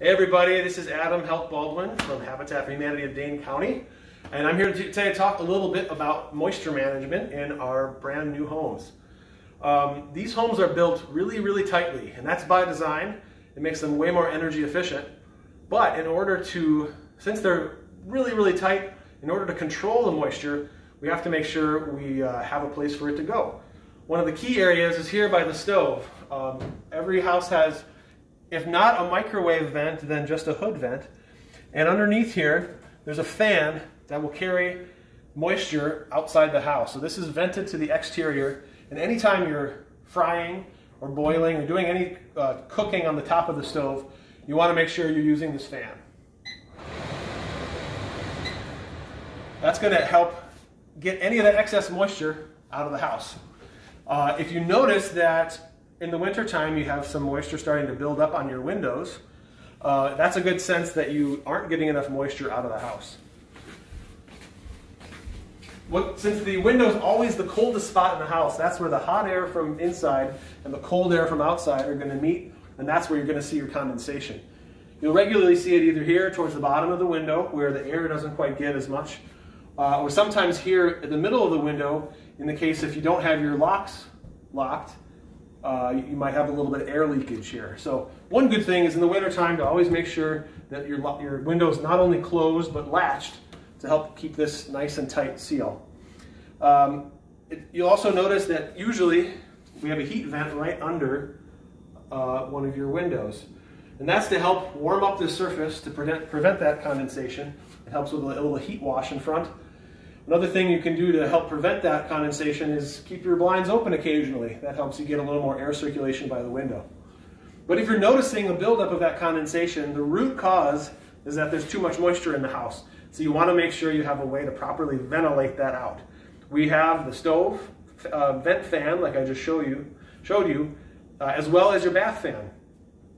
Hey everybody, this is Adam Baldwin from Habitat for Humanity of Dane County, and I'm here today to talk a little bit about moisture management in our brand new homes. These homes are built really tightly, and that's by design. It makes them way more energy efficient, but in order to, since they're really tight, in order to control the moisture, we have to make sure we have a place for it to go. One of the key areas is here by the stove. Every house has, if not a microwave vent, then just a hood vent. And underneath here, there's a fan that will carry moisture outside the house. So this is vented to the exterior, and anytime you're frying or boiling or doing any cooking on the top of the stove, you want to make sure you're using this fan. That's going to help get any of that excess moisture out of the house. If you notice that in the wintertime you have some moisture starting to build up on your windows, that's a good sense that you aren't getting enough moisture out of the house. Since the window is always the coldest spot in the house, that's where the hot air from inside and the cold air from outside are going to meet, and that's where you're going to see your condensation. You'll regularly see it either here towards the bottom of the window where the air doesn't quite get as much, or sometimes here in the middle of the window in the case if you don't have your locks locked. You might have a little bit of air leakage here. So one good thing is in the wintertime to always make sure that your window is not only closed but latched to help keep this nice and tight seal. You'll also notice that usually we have a heat vent right under one of your windows. And that's to help warm up the surface to prevent that condensation. It helps with a little heat wash in front. Another thing you can do to help prevent that condensation is keep your blinds open occasionally. That helps you get a little more air circulation by the window. But if you're noticing a buildup of that condensation, the root cause is that there's too much moisture in the house. So you want to make sure you have a way to properly ventilate that out. We have the stove vent fan, like I just showed you, as well as your bath fan,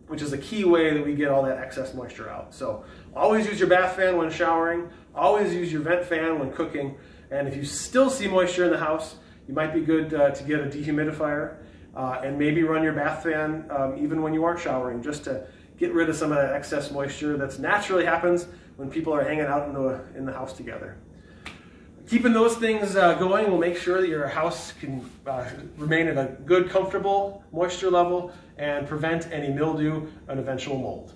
which is a key way that we get all that excess moisture out. So always use your bath fan when showering, always use your vent fan when cooking, and if you still see moisture in the house, you might be good to get a dehumidifier and maybe run your bath fan even when you aren't showering, just to get rid of some of that excess moisture that naturally happens when people are hanging out in the house together. Keeping those things going will make sure that your house can remain at a good, comfortable moisture level and prevent any mildew and eventual mold.